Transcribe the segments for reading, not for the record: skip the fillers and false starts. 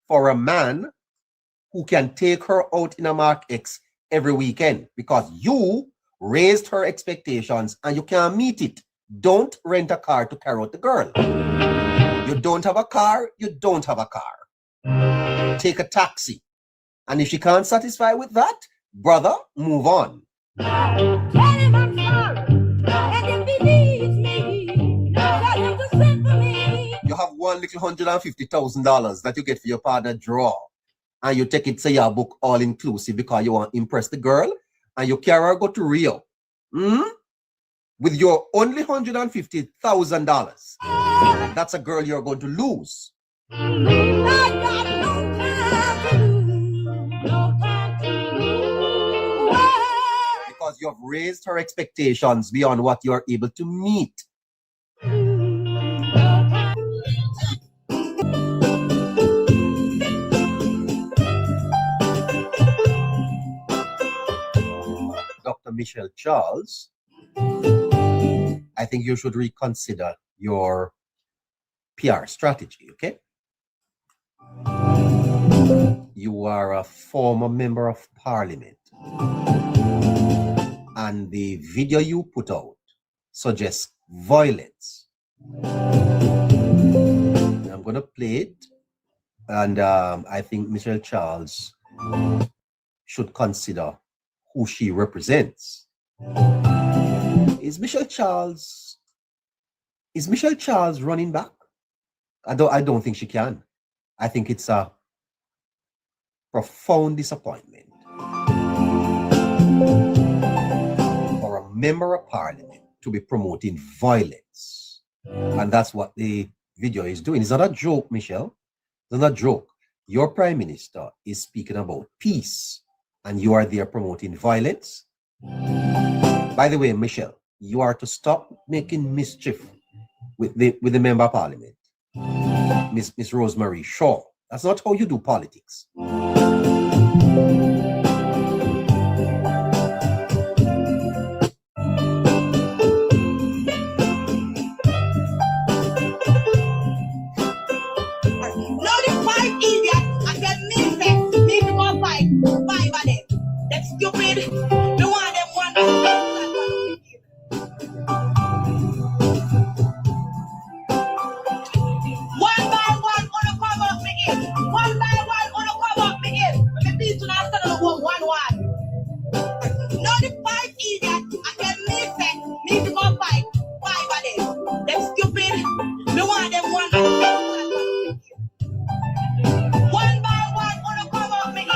for a man who can take her out in a Mark X every weekend because you raised her expectations and you can't meet it. Don't rent a car to carry out the girl. You don't have a car, you don't have a car. Take a taxi. And if she can't satisfy with that, brother, move on. You have one little $150,000 that you get for your partner draw. And you take it to your book all inclusive because you want to impress the girl. And you carry her go to Rio. With your only $150,000. That's a girl you're going to lose. Because you have raised her expectations beyond what you're able to meet. Dr. Michelle Charles, I think you should reconsider your PR strategy, okay? You are a former member of parliament. And the video you put out suggests violence. I'm going to play it. And I think Michelle Charles should consider who she represents. Is Michelle Charles running back? I don't think she can. I think it's a profound disappointment for a member of parliament to be promoting violence. And that's what the video is doing. It's not a joke, Michelle. It's not a joke. Your prime minister is speaking about peace and you are there promoting violence. By the way, Michelle, you are to stop making mischief with the member of parliament, Miss Rosemary Shaw. That's not how you do politics. Stupid. No one of them want to one by one, gonna come up me in. One by one, gonna come up me in. Let me beat to now stand on one. No, the five idiot. I can make that. Me to go fight. Five of them. Them stupid. No one of them want to one by one, gonna come up me in.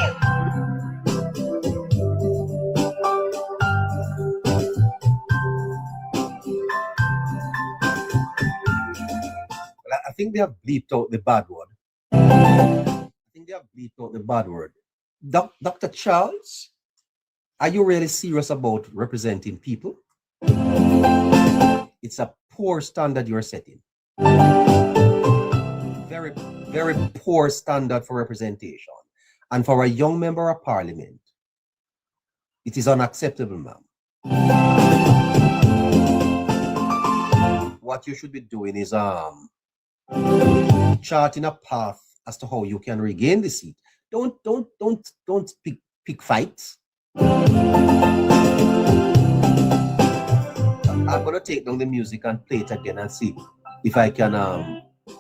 I think they have bleeped out the bad word. Dr. Charles, are you really serious about representing people? It's a poor standard you're setting. Very, very poor standard for representation. And for a young member of parliament, it is unacceptable, ma'am. What you should be doing is charting a path as to how you can regain the seat. Don't pick fights. I'm gonna take down the music and play it again and see if I can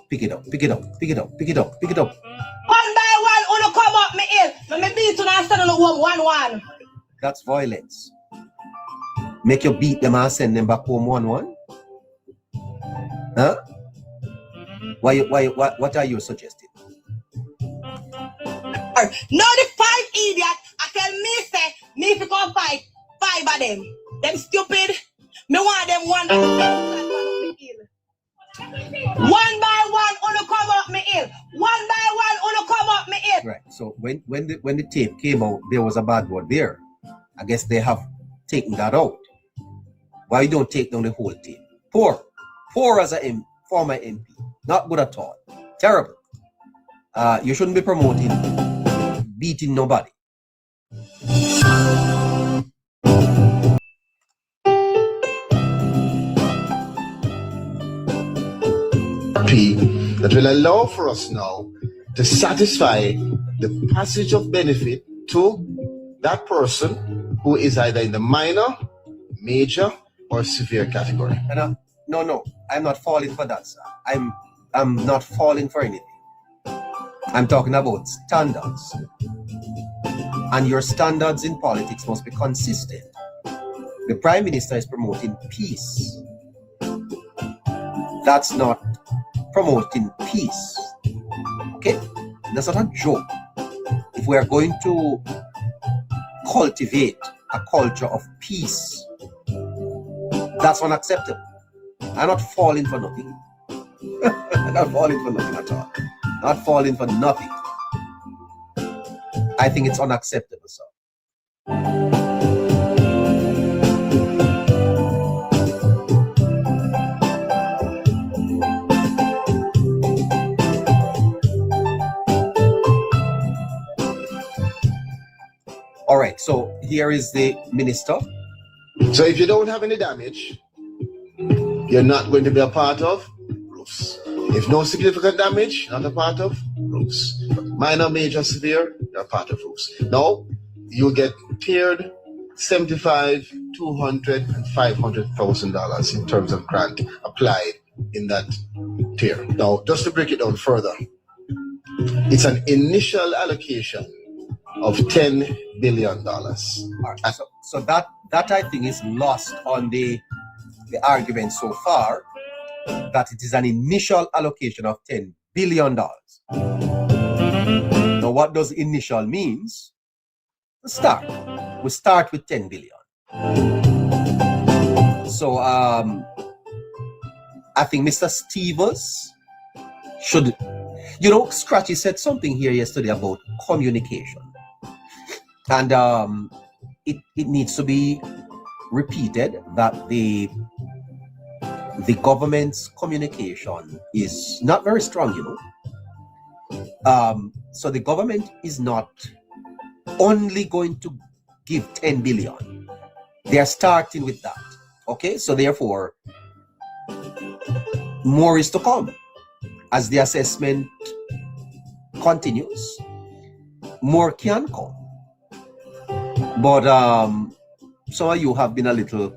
pick it up. One by one, wanna come up me in. Let me beat to now stand on one. That's violence. Make you beat them and send them back home 1-1. Huh? What are you suggesting? No, the five idiot. I tell me say me if you go fight five of them. Them stupid. Me want them one. One by one, wanna come up me in. One by one, wanna come up me in. Right. So when the tape came out, there was a bad word there. I guess they have taken that out. Why you don't take down the whole tape? Poor as a former MP. Not good at all. Terrible. You shouldn't be promoting beating nobody. That will allow for us now to satisfy the passage of benefit to that person who is either in the minor, major, or severe category. No, I'm not falling for that, sir. I'm not falling for anything. I'm talking about standards. And your standards in politics must be consistent. The Prime Minister is promoting peace. That's not promoting peace. Okay? That's not a joke. If we are going to cultivate a culture of peace, that's unacceptable. I'm not falling for nothing. I'm not falling for nothing at all. Not falling for nothing. I think it's unacceptable, sir. All right, so here is the minister. So if you don't have any damage, you're not going to be a part of roofs. If no significant damage, not a part of roofs. Minor, major, severe, you're a part of roofs. Now, you'll get tiered $75,000, $200,000, and $500,000 in terms of grant applied in that tier. Now, just to break it down further, it's an initial allocation of $10 billion. All right, so that I think is lost on the argument so far, that it is an initial allocation of $10 billion. Now, what does initial means? We start with 10 billion. So I think Mr. Stevens should, Scratchy said something here yesterday about communication. And it needs to be repeated that the government's communication is not very strong, so the government is not only going to give 10 billion. They are starting with that. Okay, so therefore, more is to come. As the assessment continues, more can come. But some of you have been a little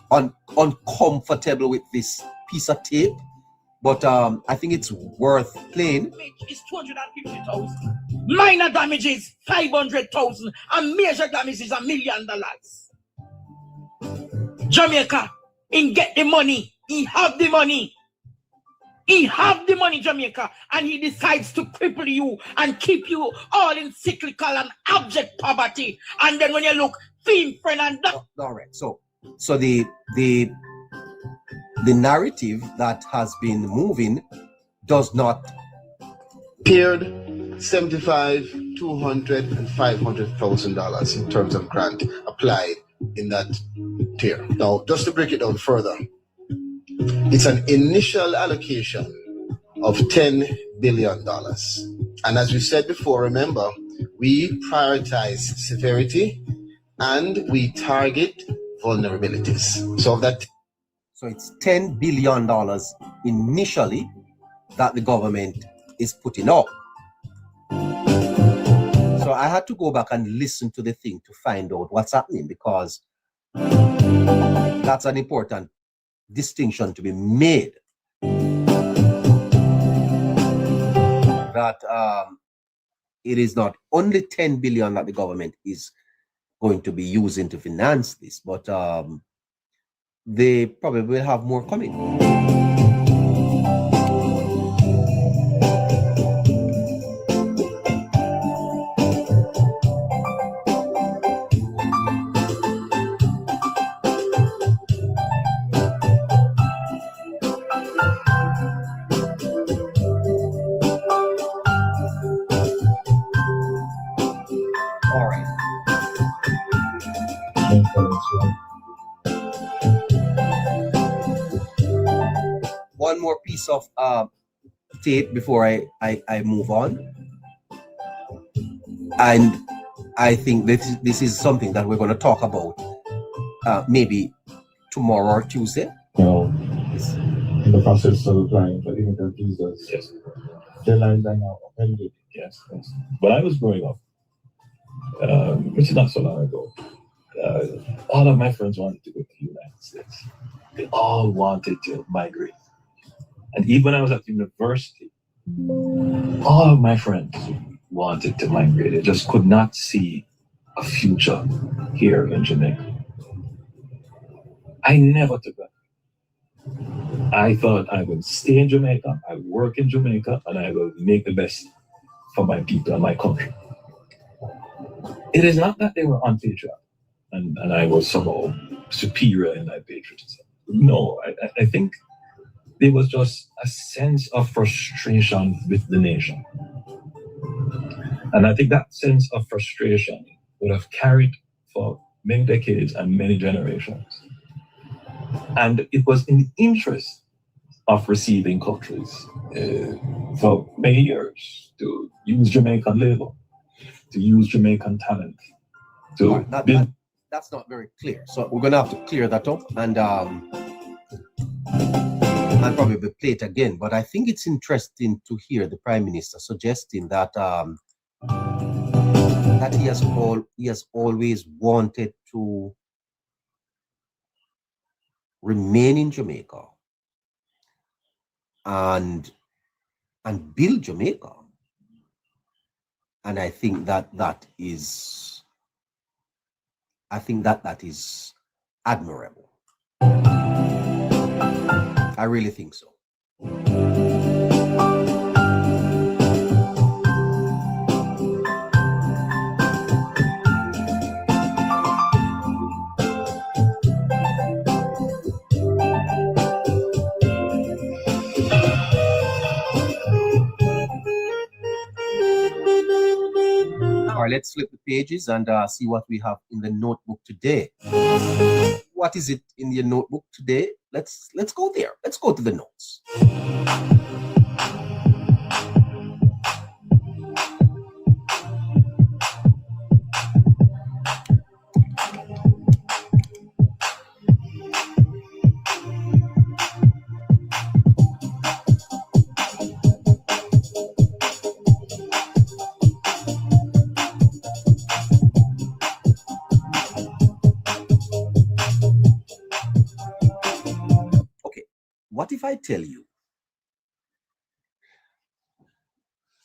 uncomfortable with this piece of tape, but I think it's worth playing. It's 250,000. Minor damages 500,000, and major damages $1 million. Jamaica, he get the money. He have the money. He have the money, Jamaica, and he decides to cripple you and keep you all in cyclical and abject poverty. And then when you look, fiend, friend, and all right. So the narrative that has been moving does not tiered $75,000, $200,000, and $500,000 in terms of grant applied in that tier. Now, just to break it down further, it's an initial allocation of $10 billion. And as we said before, remember, we prioritize severity and we target vulnerabilities. So it's $10 billion initially that the government is putting up. So I had to go back and listen to the thing to find out what's happening, because that's an important distinction to be made. That it is not only 10 billion that the government is going to be using to finance this, but they probably will have more coming. One more piece of tape before I move on, and I think this is something that we're going to talk about maybe tomorrow or Tuesday. In the process of applying for immigrant visas. Yes. Their lines are now upended. Yes, yes. When I was growing up, which is not so long ago, all of my friends wanted to go to the United States. They all wanted to migrate. And even when I was at university, all of my friends wanted to migrate. They just could not see a future here in Jamaica. I never took that. I thought I would stay in Jamaica, I would work in Jamaica, and I will make the best for my people and my country. It is not that they were unpatriotic and I was somehow superior in my patriotism. No, I think there was just a sense of frustration with the nation. And I think that sense of frustration would have carried for many decades and many generations. And it was in the interest of receiving countries for many years to use Jamaican labor, to use Jamaican talent. To that's not very clear. So we're going to have to clear that up and probably play it again. But I think it's interesting to hear the Prime Minister suggesting that that he has always wanted to remain in Jamaica and build Jamaica. And I think that is admirable. I really think so. All right, let's flip the pages and see what we have in the notebook today. What is it in your notebook today? Let's go there. Let's go to the notes. What if I tell you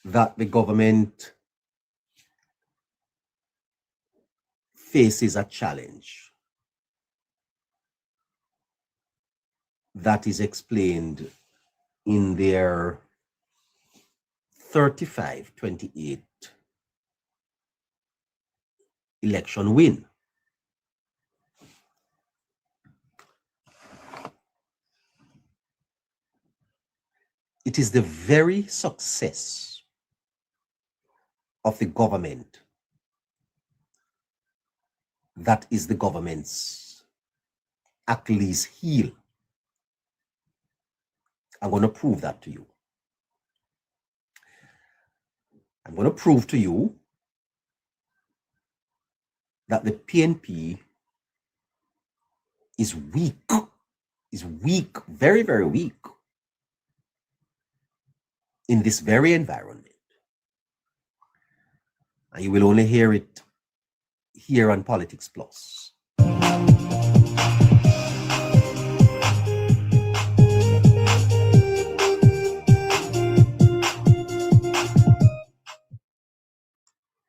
that the government faces a challenge that is explained in their 35-28 election win? It is the very success of the government that is the government's Achilles heel. I'm going to prove that to you. I'm going to prove to you that the PNP is weak, very, very weak in this very environment. And you will only hear it here on Politics Plus.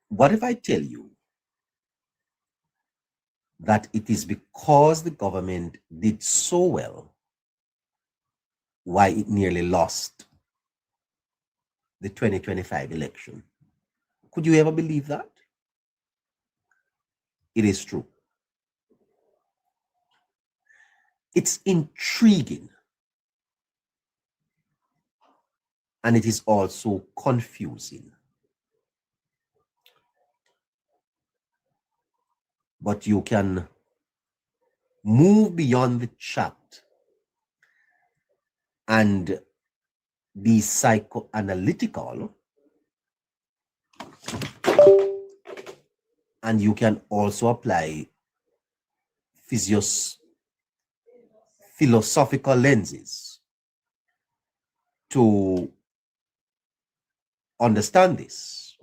What if I tell you that it is because the government did so well why it nearly lost the 2025 election? Could you ever believe that? It is true. It's intriguing. And it is also confusing. But you can move beyond the chat and be psychoanalytical, and you can also apply philosophical lenses to understand this.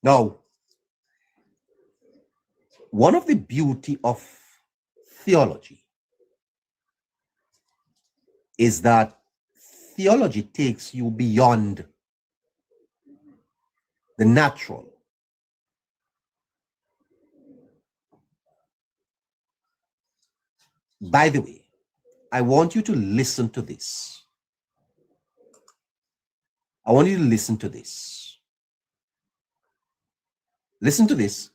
Now, one of the beauty of theology is that theology takes you beyond the natural. By the way, I want you to listen to this. I want you to listen to this. Listen to this.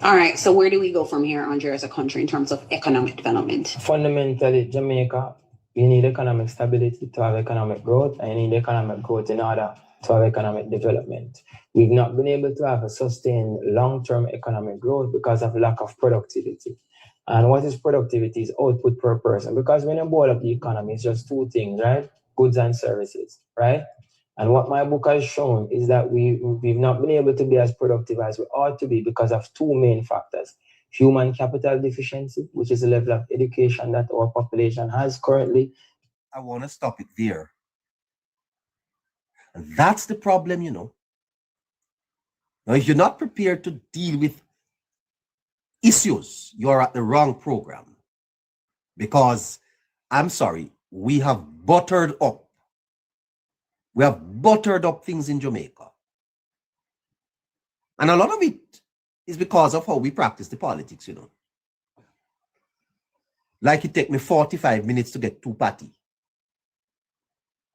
All right, so where do we go from here, Andre, as a country in terms of economic development? Fundamentally, Jamaica, you need economic stability to have economic growth, and you need economic growth in order to have economic development. We've not been able to have a sustained long-term economic growth because of lack of productivity. And what is productivity? Is output per person. Because when you boil up the economy, it's just two things, right? Goods and services, right? And what my book has shown is that we've not been able to be as productive as we ought to be because of two main factors. Human capital deficiency, which is the level of education that our population has currently. I want to stop it there. And that's the problem, you know. Now, if you're not prepared to deal with issues, you're at the wrong program. Because, I'm sorry, we have buttered up. We have buttered up things in Jamaica. And a lot of it is because of how we practice the politics, you know. Like it take me 45 minutes to get 2 patty.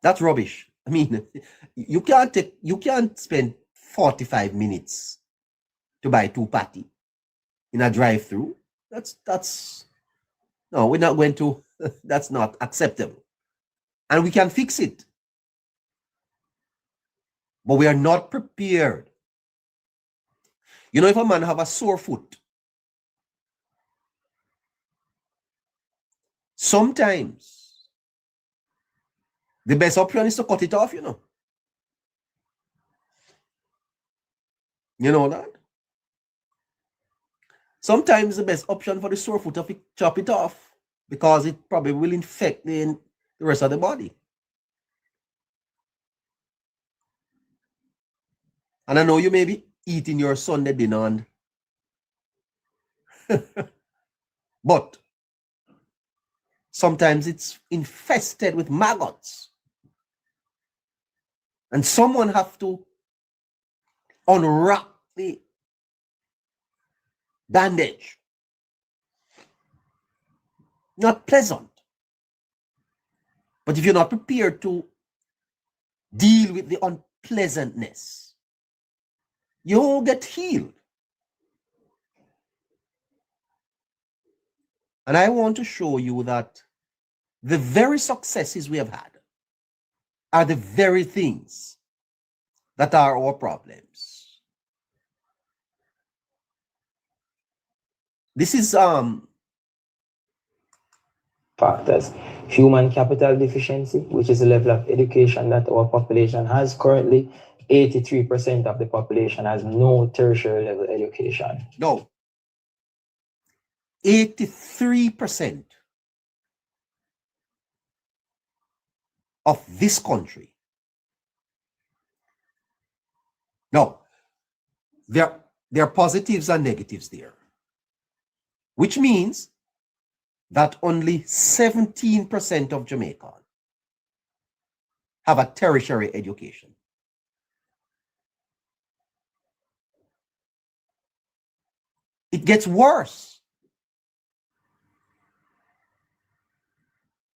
That's rubbish. I mean, you can't spend 45 minutes to buy 2 patty in a drive-through. No, we're not going to, that's not acceptable. And we can fix it. But we are not prepared. You know, if a man have a sore foot, sometimes the best option is to cut it off, you know. You know that? Sometimes the best option for the sore foot is to chop it off because it probably will infect the rest of the body. And I know you may be eating your Sunday dinner, but sometimes it's infested with maggots. And someone have to unwrap the bandage. Not pleasant. But if you're not prepared to deal with the unpleasantness, you won't get healed. And I want to show you that the very successes we have had are the very things that are our problems. This is factors. Human capital deficiency, which is the level of education that our population has currently. 83% of the population has no tertiary level education. No. 83% of this country. Now, there are positives and negatives there, which means that only 17% of Jamaicans have a tertiary education. It gets worse.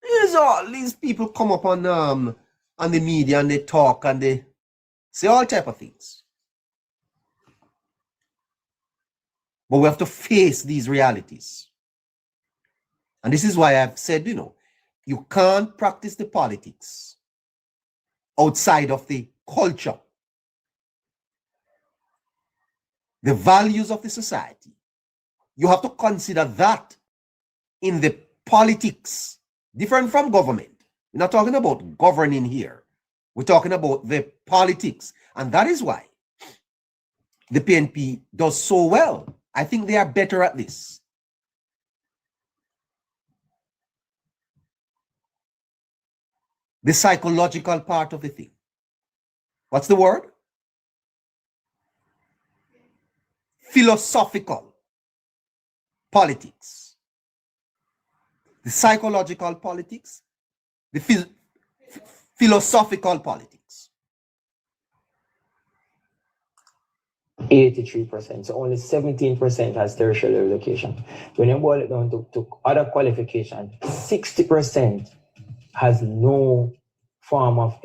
There's all these people come up on the media and they talk and they say all type of things. But we have to face these realities. And this is why I've said, you know, you can't practice the politics outside of the culture, the values of the society. You have to consider that in the politics, different from government. We're not talking about governing here. We're talking about the politics. And that is why the PNP does so well. I think they are better at this. The psychological part of the thing. What's the word? Philosophical politics. The psychological politics, the philosophical politics. 83%. So only 17% has tertiary education. When you boil it down to other qualification, 60% has no form of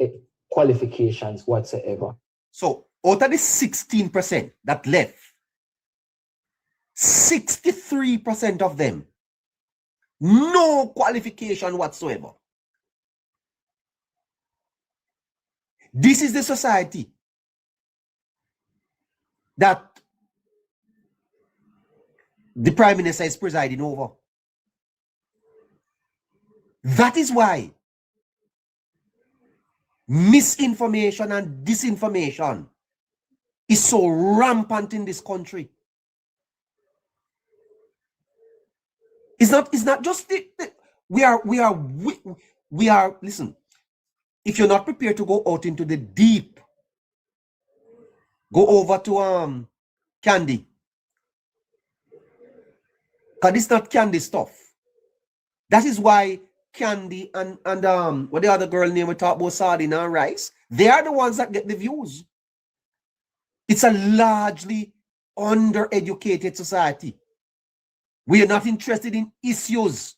qualifications whatsoever. So out of the 16% that left, 63% of them, no qualification whatsoever. This is the society that the Prime Minister is presiding over. That is why misinformation and disinformation is so rampant in this country. It's not just we are listen, if you're not prepared to go out into the deep, go over to Candy, because it's not Candy stuff. That is why Candy and what the other girl name we talk about, sardine and rice, they are the ones that get the views. It's a largely undereducated society. We are not interested in issues.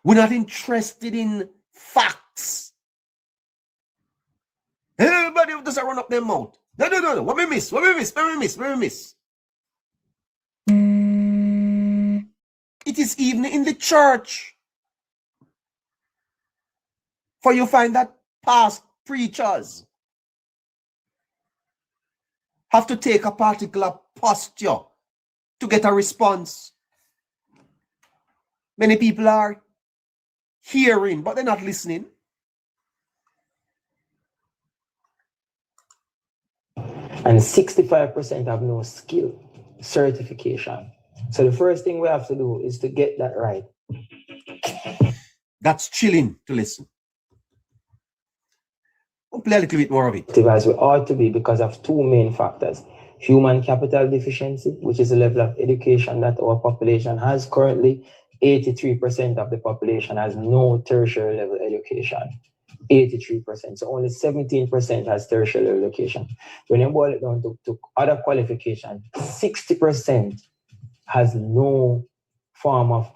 We're not interested in facts. Everybody does run up their mouth. No. What we miss? It is even in the church. For you find that past preachers have to take a particular posture to get a response. Many people are hearing, but they're not listening. And 65% have no skill certification. So the first thing we have to do is to get that right. That's chilling to listen. We'll play a little bit more of it. As we ought to be, because of two main factors. Human capital deficiency, which is the level of education that our population has currently. 83% of the population has no tertiary level education. 83%. So only 17% has tertiary education. When you boil it down to other qualification, 60% has no form of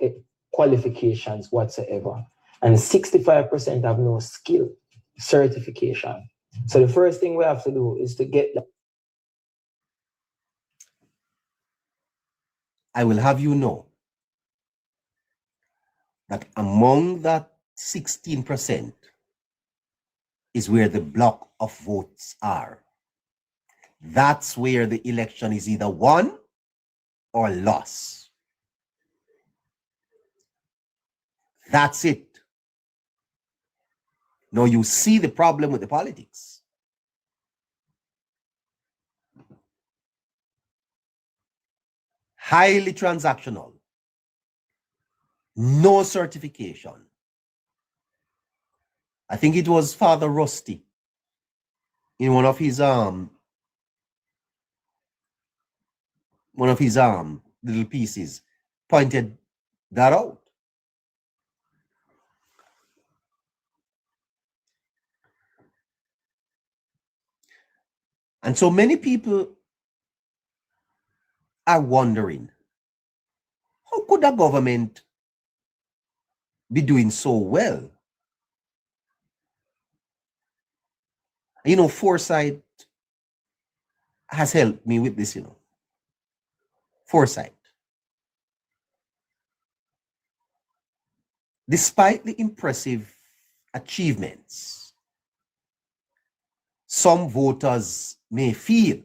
qualifications whatsoever. And 65% have no skill certification. So the first thing we have to do is to get that. I will have you know that among that 16% is where the block of votes are. That's where the election is either won or lost. That's it. Now you see the problem with the politics. Highly transactional. No certification. I think it was Father Rusty in one of his little pieces pointed that out. And so many people are wondering, how could a government be doing so well? You know, foresight has helped me with this, Foresight. Despite the impressive achievements, some voters may feel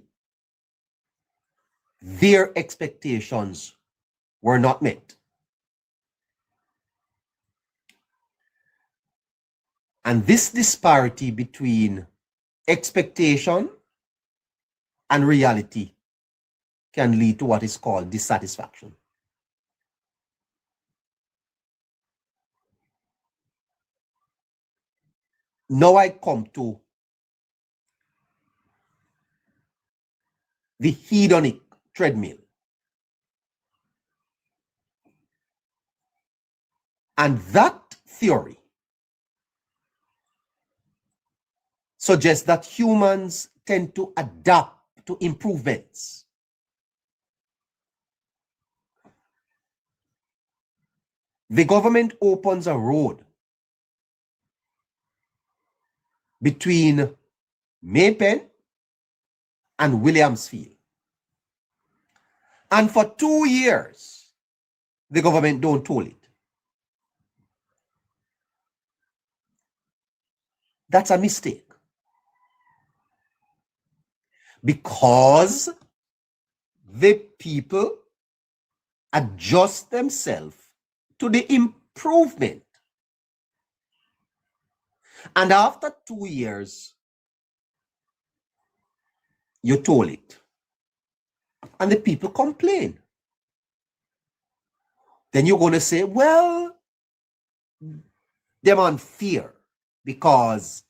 their expectations were not met. And this disparity between expectation and reality can lead to what is called dissatisfaction. now I come to the hedonic treadmill. And that theory suggests that humans tend to adapt to improvements. The government opens a road between Maypen and Williamsfield. And for 2 years, the government don't toll it. That's a mistake. Because the people adjust themselves to the improvement. And after 2 years, you toll it. And the people complain. Then you're going to say, well, they're unfair because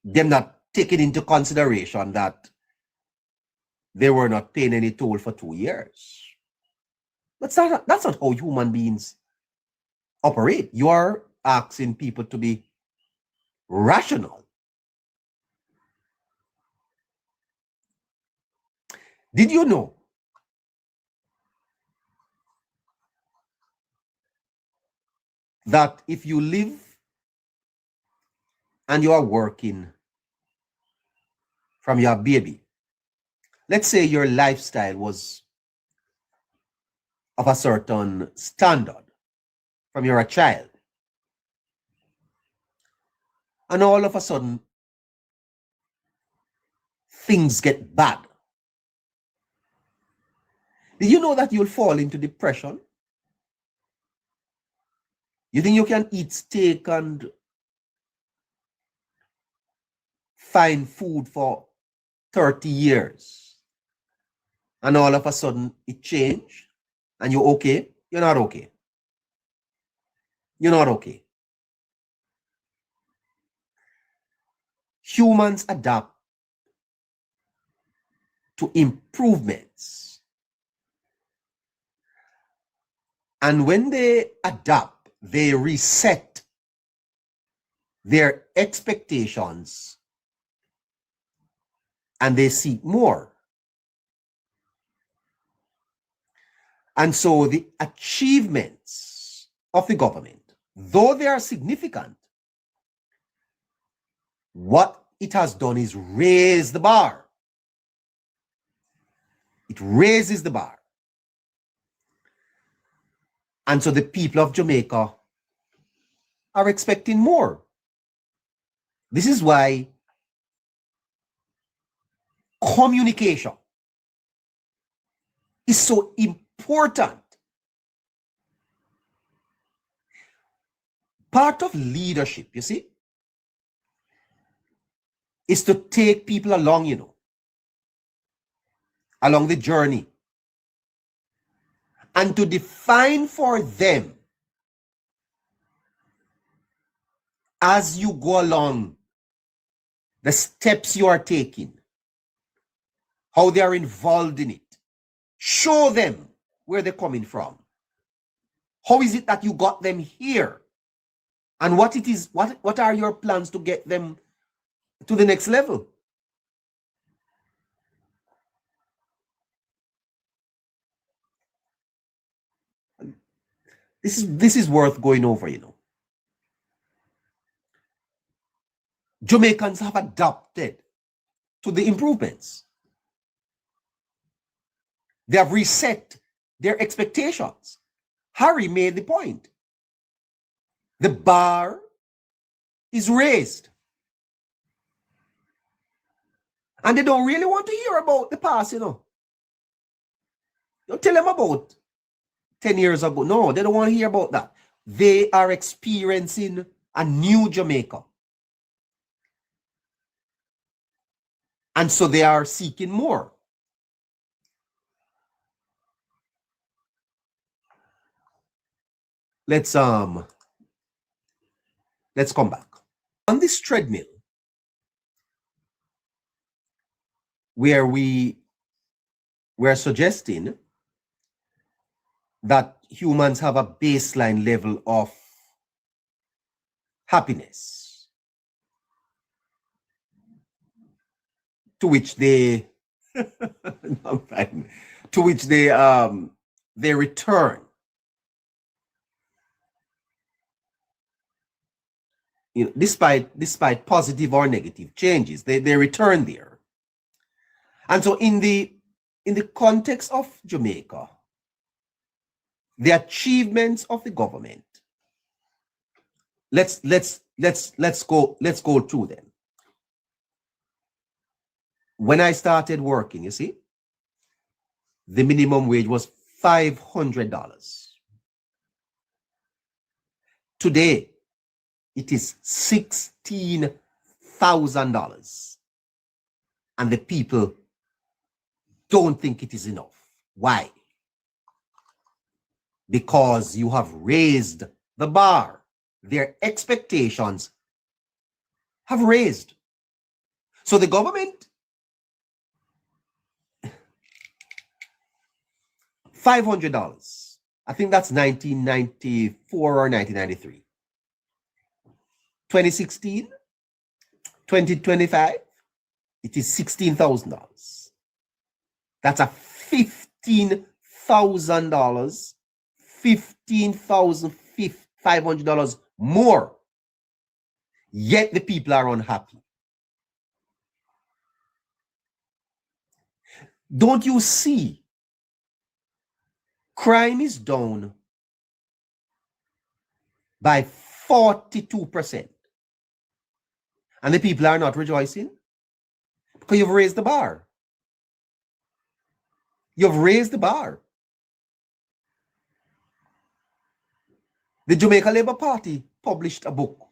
they're not taking into consideration that they were not paying any toll for 2 years. That's not how human beings operate. You are asking people to be rational. Did you know that if you live and you are working from your baby, let's say your lifestyle was of a certain standard from you're a child, and all of a sudden things get bad, did you know that you'll fall into depression? You think you can eat steak and fine food for 30 years and all of a sudden it changed and you're okay? You're not okay. You're not okay. Humans adapt to improvements. And when they adapt, they reset their expectations and they seek more. And so the achievements of the government, though they are significant, what it has done is raise the bar. It raises the bar. And so the people of Jamaica are expecting more. This is why communication is so important. Part of leadership, you see, is to take people along, along the journey, and to define for them as you go along the steps you are taking, how they are involved in it. Show them where they're coming from. How is it that you got them here? And what it is, what are your plans to get them to the next level? This is worth going over, Jamaicans have adapted to the improvements. They have reset their expectations. Harry made the point. The bar is raised. And they don't really want to hear about the past, Don't tell them about 10 years ago. No, they don't want to hear about that. They are experiencing a new Jamaica. And so they are seeking more. let's come back. On this treadmill, where we're suggesting that humans have a baseline level of happiness to which they they return. You know, despite positive or negative changes, they return there. And so in the context of Jamaica, the achievements of the government, let's go through them. When I started working, you see, the minimum wage was $500. Today, it is $16,000. And the people don't think it is enough. Why? Because you have raised the bar. Their expectations have raised. So the government, $500. I think that's 1994 or 1993. 2016, 2025, it is $16,000. That's a $15,000, $15,500 more. Yet the people are unhappy. Don't you see? Crime is down by 42%. And the people are not rejoicing because you've raised the bar. You've raised the bar. The Jamaica Labour Party published a book.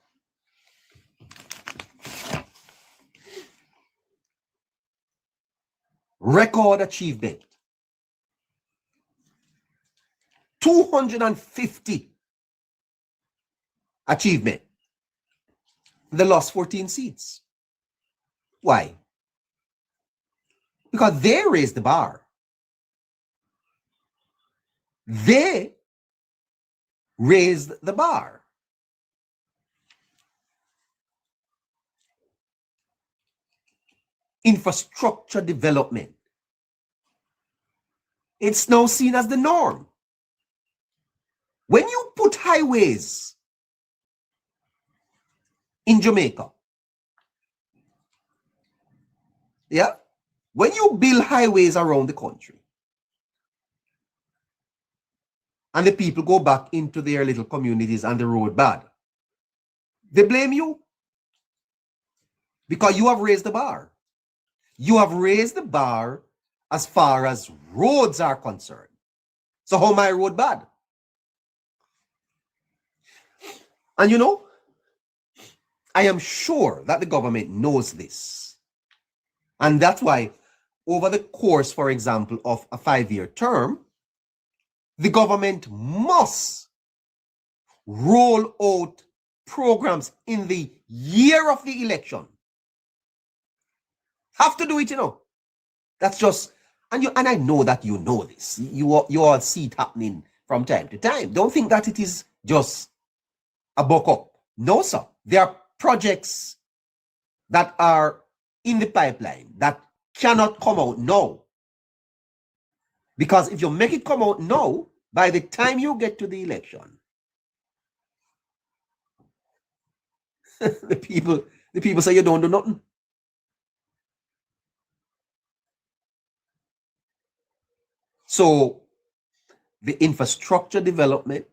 Record achievement. 250 achievement. They lost 14 seats. Why? Because they raised the bar. They raised the bar. Infrastructure development. It's now seen as the norm. When you put highways in Jamaica, yeah, when you build highways around the country, and the people go back into their little communities and the road bad, they blame you because you have raised the bar. You have raised the bar as far as roads are concerned. So how my road bad? And you know, I am sure that the government knows this. And that's why over the course, for example, of a 5-year term, the government must roll out programs in the year of the election. Have to do it, you know. That's just, and I know that you know this. You all see it happening from time to time. Don't think that it is just a buck up. No, sir. There are projects that are in the pipeline that cannot come out now. Because if you make it come out now, by the time you get to the election, the people say you don't do nothing. So the infrastructure development,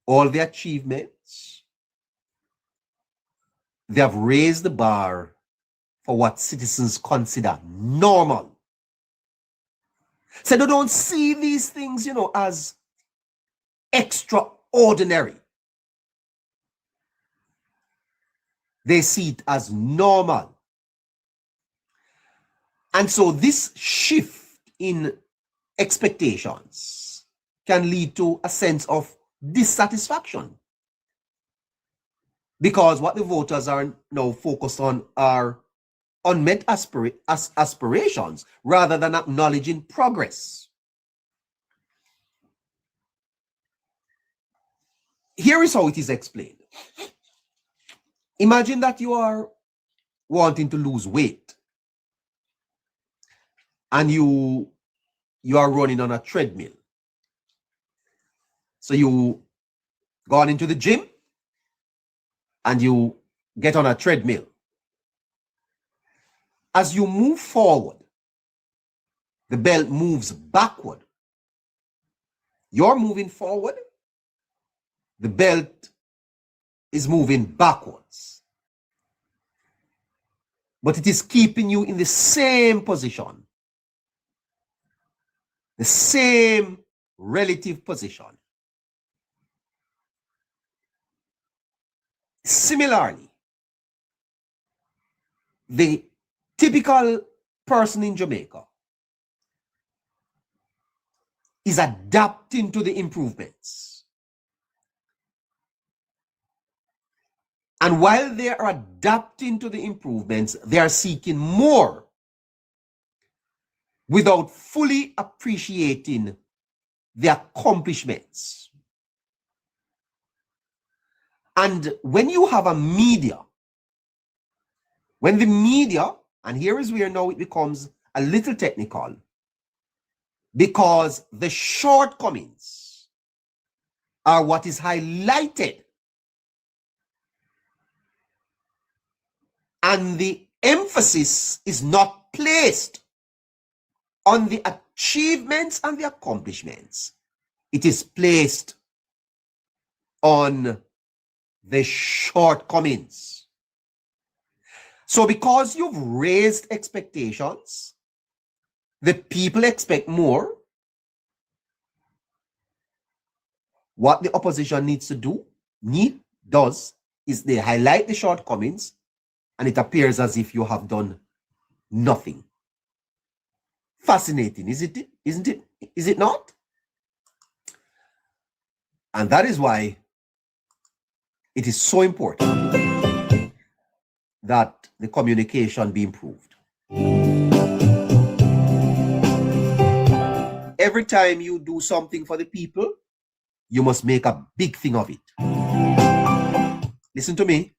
all the achievements, they have raised the bar for what citizens consider normal. So they don't see these things, you know, as extraordinary. They see it as normal. And so this shift in expectations can lead to a sense of dissatisfaction. Because what the voters are now focused on are unmet aspirations rather than acknowledging progress. Here is how it is explained. Imagine that you are wanting to lose weight and you are running on a treadmill. So you go on into the gym and you get on a treadmill. As you move forward, the belt moves backward. You're moving forward, the belt is moving backwards. But it is keeping you in the same position, the same relative position. Similarly, the typical person in Jamaica is adapting to the improvements. And while they are adapting to the improvements, they are seeking more without fully appreciating the accomplishments. And when you have a media, when the media, and here is where now it becomes a little technical, because the shortcomings are what is highlighted, and the emphasis is not placed on the achievements and the accomplishments. It is placed on the shortcomings. So because you've raised expectations, the people expect more. What the opposition needs to do, is they highlight the shortcomings, and it appears as if you have done nothing. Fascinating, isn't it? Isn't it? Is it not? And that is why it is so important that the communication be improved. Every time you do something for the people, you must make a big thing of it. Listen to me.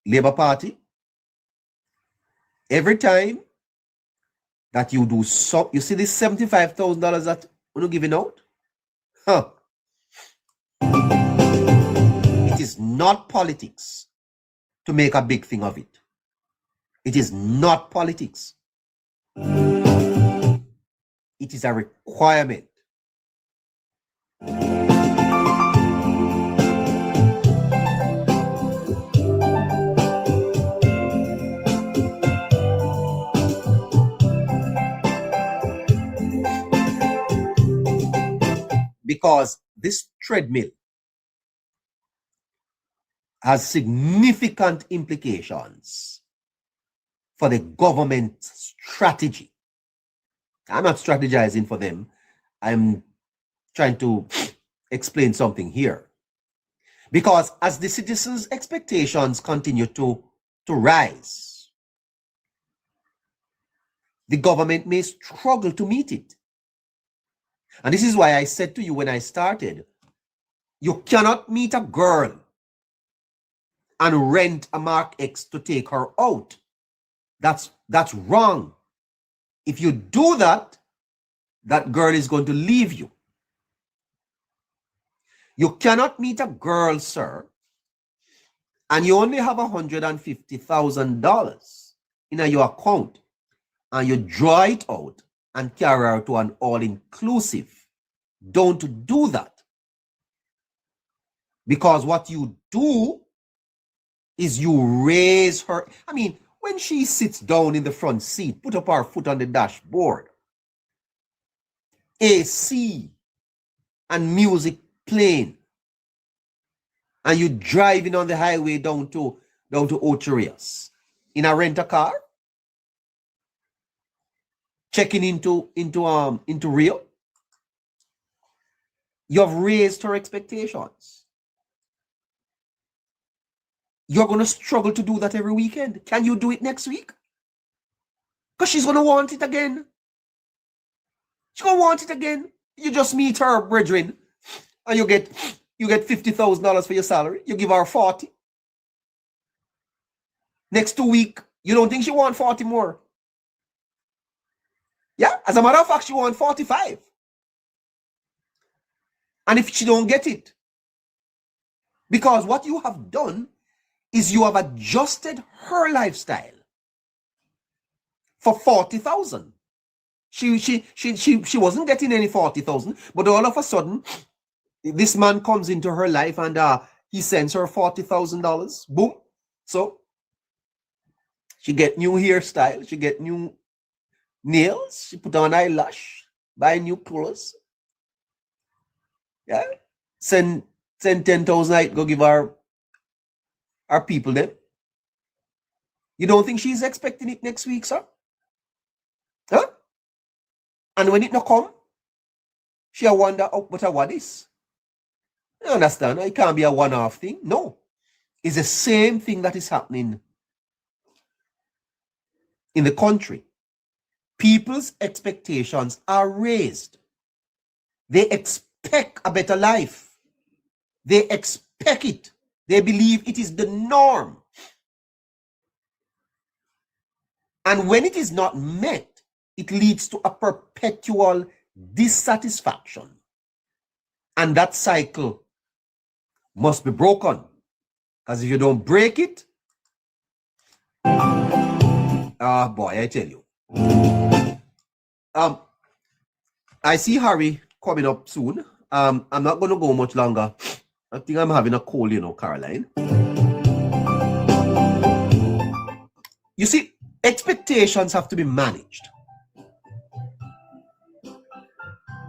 Labour Party, every time that you do so, you see this $75,000 that we're giving out? Huh. It is not politics to make a big thing of it. It is not politics. It is a requirement. Because this treadmill has significant implications for the government strategy. I'm not strategizing for them. I'm trying to explain something here. Because as the citizens' expectations continue to rise, the government may struggle to meet it. And this is why I said to you when I started, you cannot meet a girl and rent a Mark X to take her out. That's wrong. If you do that, that girl is going to leave you. You cannot meet a girl, sir, and you only have $150,000 in your account, and you draw it out and carry her to an all-inclusive. Don't do that. Because what you do is you raise her. I mean, when she sits down in the front seat, put up her foot on the dashboard, AC and music playing, and you driving on the highway down to Ocherias in a rent-a-car, checking into Rio, You have raised her expectations. You're going to struggle to do that every weekend. Can you do it next week? Because she's going to want it again. She's going to want it again. You just meet her brethren and you get $50,000 for your salary. You give her 40. Next 2 weeks, you don't think she want 40 more? Yeah, as a matter of fact, she want 45. And if she don't get it, because what you have done is you have adjusted her lifestyle for 40,000. She wasn't getting any 40,000, but all of a sudden, this man comes into her life and he sends her $40,000. Boom. So she get new hairstyle, she get new nails, she put on eyelash, buy new clothes. Yeah. Send 10,000 out, go give our people them. You don't think she's expecting it next week, sir? Huh? And when it not come, she wonder, oh, but what is? You understand? It can't be a one-off thing. No. It's the same thing that is happening in the country. People's expectations are raised. They expect a better life. They expect it. They believe it is the norm. And when it is not met, it leads to a perpetual dissatisfaction. And that cycle must be broken. Because if you don't break it, boy, I tell you. I see Harry coming up soon. I'm not going to go much longer. I think I'm having a cold, Caroline. You see, expectations have to be managed.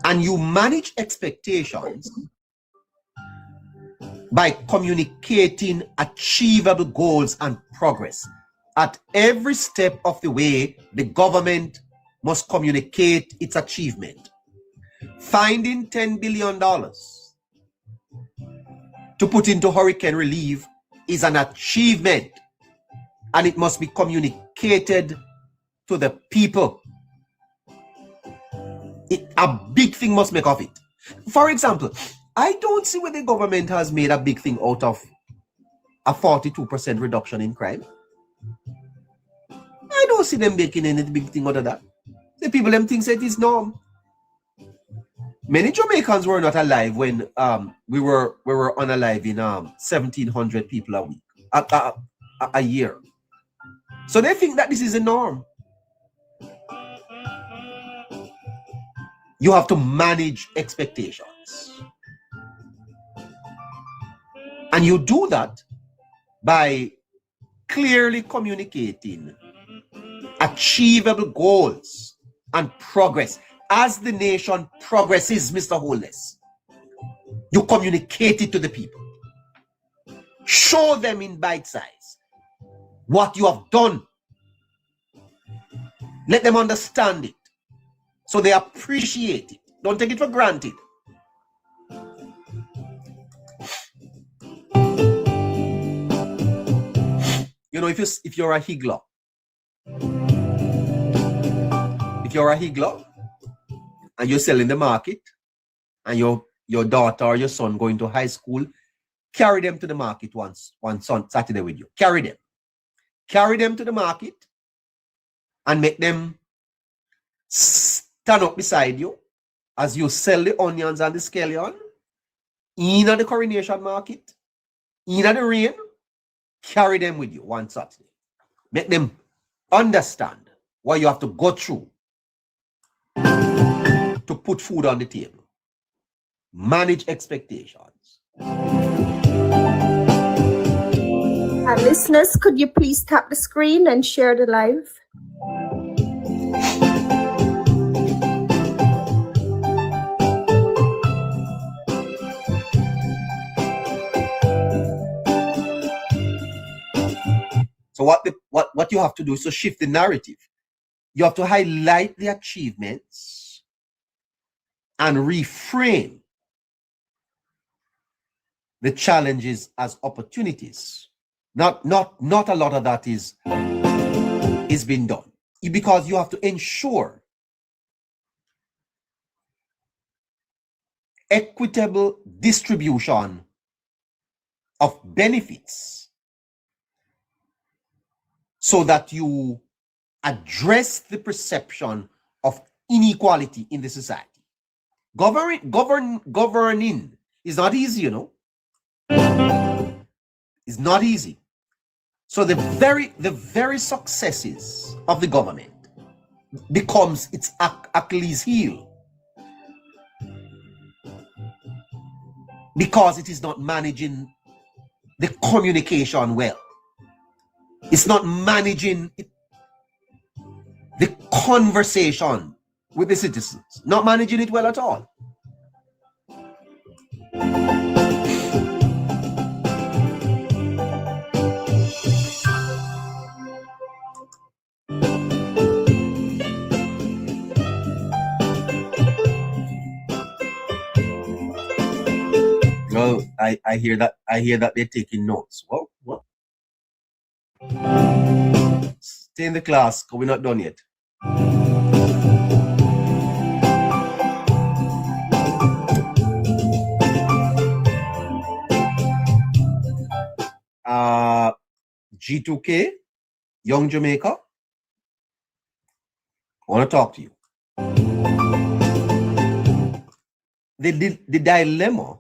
And you manage expectations by communicating achievable goals and progress. At every step of the way, the government must communicate its achievement. Finding $10 billion to put into hurricane relief is an achievement, and it must be communicated to the people. A big thing must make of it. For example, I don't see where the government has made a big thing out of a 42% reduction in crime. I don't see them making any big thing out of that. The people them think that it's norm. Many Jamaicans were not alive when we were unalive in 1,700 people a week, a year. So they think that this is a norm. You have to manage expectations. And you do that by clearly communicating achievable goals and progress. As the nation progresses, Mr. Holness, you communicate it to the people. Show them in bite size what you have done. Let them understand it so they appreciate it. Don't take it for granted. You know, if you're a higgler, and you're selling the market, and your daughter or your son going to high school, carry them to the market one Saturday with you. Carry them to the market and make them stand up beside you as you sell the onions and the scallion in the coronation market, in the rain. Carry them with you one Saturday. Make them understand what you have to go through to put food on the table. Manage expectations. Listeners, could you please tap the screen and share the live? So what you have to do is to shift the narrative. You have to highlight the achievements and reframe the challenges as opportunities. Not a lot of that is being done, because you have to ensure equitable distribution of benefits so that you address the perception of inequality in the society. Governing is not easy, you know. It's not easy. So the very successes of the government becomes its Achilles heel, because it is not managing the communication well. It's not managing the conversation with the citizens, not managing it well at all. Well, I hear that they're taking notes. Well, stay in the class, because we're not done yet. G2K, Young Jamaica, I want to talk to you. The dilemma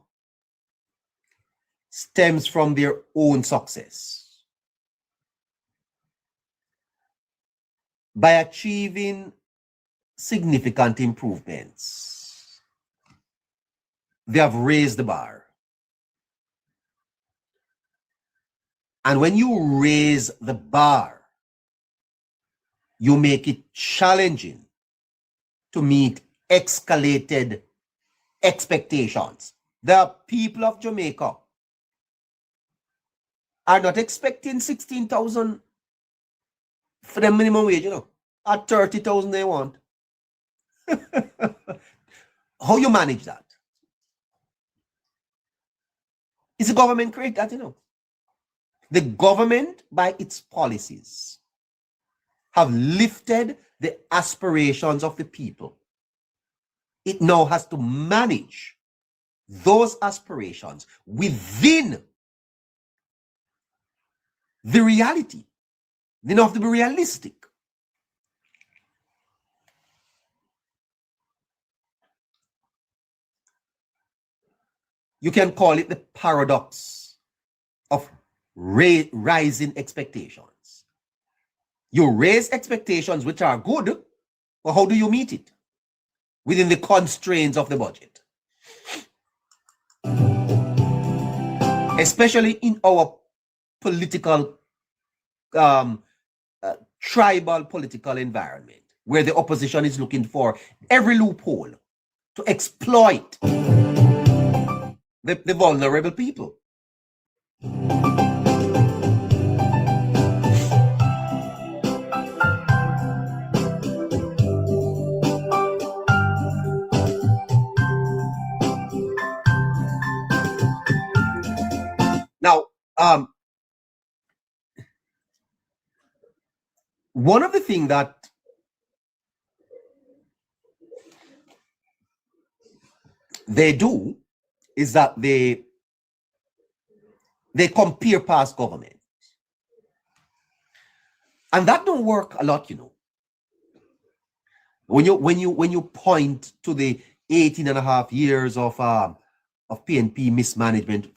stems from their own success. By achieving significant improvements, they have raised the bar. And when you raise the bar, you make it challenging to meet escalated expectations. The people of Jamaica are not expecting 16,000 for the minimum wage, you know. At 30,000 they want. How you manage that? Is the government create that, you know? The government, by its policies, have lifted the aspirations of the people. It now has to manage those aspirations within the reality. They have to be realistic. You can call it the paradox of rising expectations. You raise expectations which are good, but how do you meet it? Within the constraints of the budget. Especially in our political, tribal political environment, where the opposition is looking for every loophole to exploit the vulnerable people. Now, one of the things that they do is that they compare past governments. And that don't work a lot, you know. When you point to the 18 and a half years of PNP mismanagement,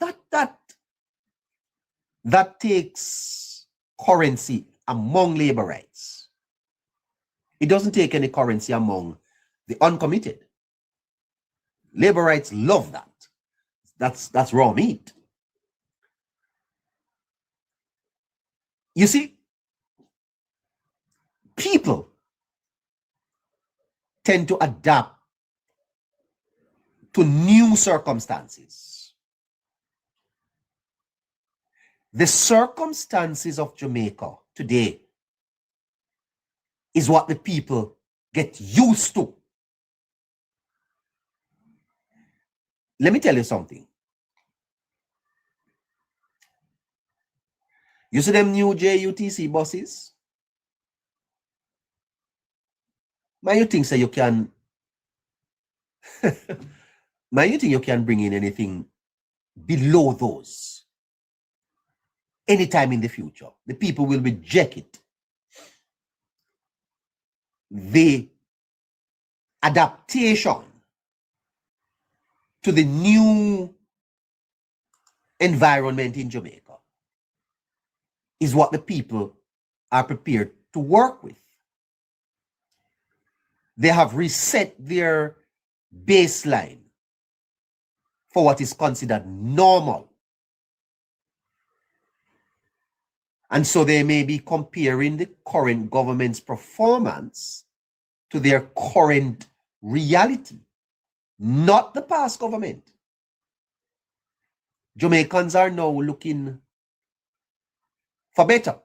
that takes currency among labor rights. It doesn't take any currency among the uncommitted. Labor rights love that. That's raw meat. You see, people tend to adapt to new circumstances. The circumstances of Jamaica today is what the people get used to. Let me tell you something. You see them new JUTC buses? Man, you think so you can man, you think you can bring in anything below those anytime in the future? The people will reject it. The adaptation to the new environment in Jamaica is what the people are prepared to work with. They have reset their baseline for what is considered normal. And so they may be comparing the current government's performance to their current reality, not the past government. Jamaicans are now looking for better.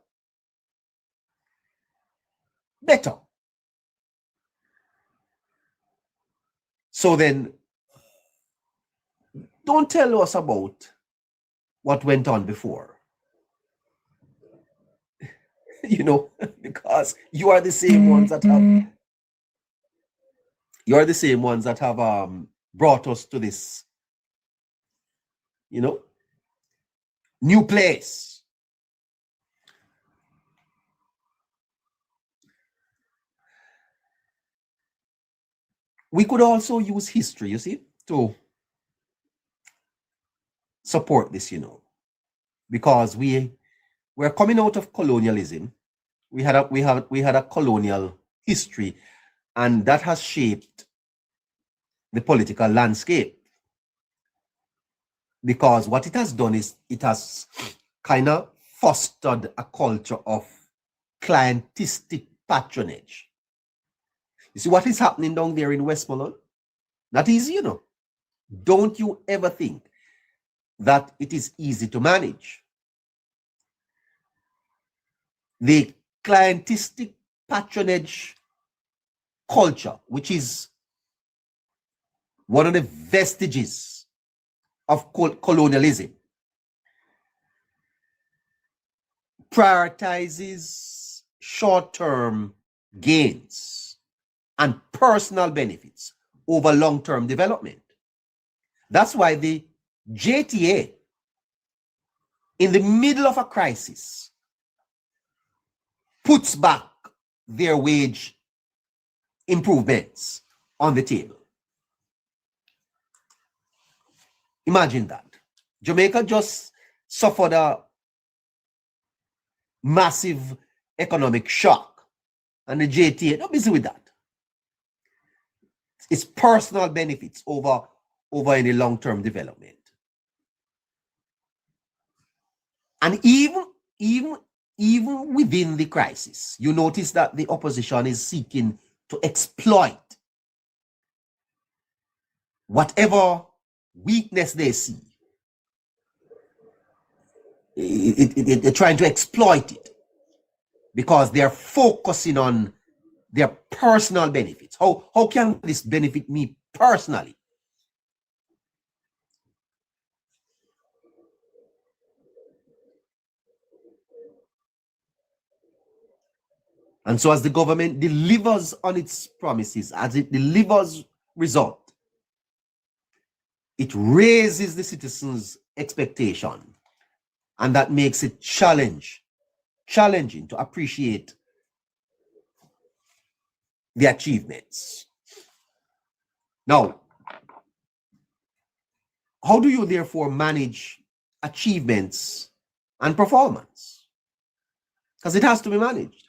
Better. So then, don't tell us about what went on before. You know, because you are the same ones that have brought us to this, you know, new place. We could also use history, you see, to support this, you know, because we're coming out of colonialism. We had a colonial history, and that has shaped the political landscape. Because what it has done is it has kind of fostered a culture of clientistic patronage. You see what is happening down there in Westmoreland? That is, you know, don't you ever think that it is easy to manage. The clientistic patronage culture, which is one of the vestiges of colonialism, prioritizes short-term gains and personal benefits over long-term development. That's why the JTA, in the middle of a crisis, puts back their wage improvements on the table. Imagine that. Jamaica just suffered a massive economic shock, and the JTA, not busy with that. It's personal benefits over any long-term development. And even within the crisis, you notice that the opposition is seeking to exploit whatever weakness they see. They're trying to exploit it because they're focusing on their personal benefits. How can this benefit me personally? And so as the government delivers on its promises, as it delivers result, it raises the citizens' expectation, and that makes it challenging to appreciate the achievements. Now, how do you therefore manage achievements and performance? Because it has to be managed.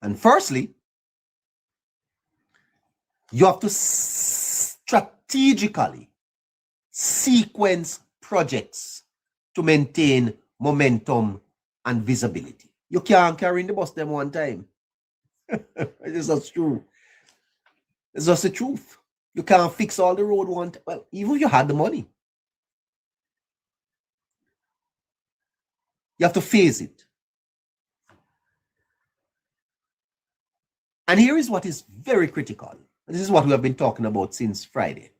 And firstly, you have to strategically sequence projects to maintain momentum and visibility. You can't carry in the bus them one time. It's just true. It's just the truth. You can't fix all the road one time. Well, even if you had the money, you have to phase it. And here is what is very critical. This is what we have been talking about since Friday.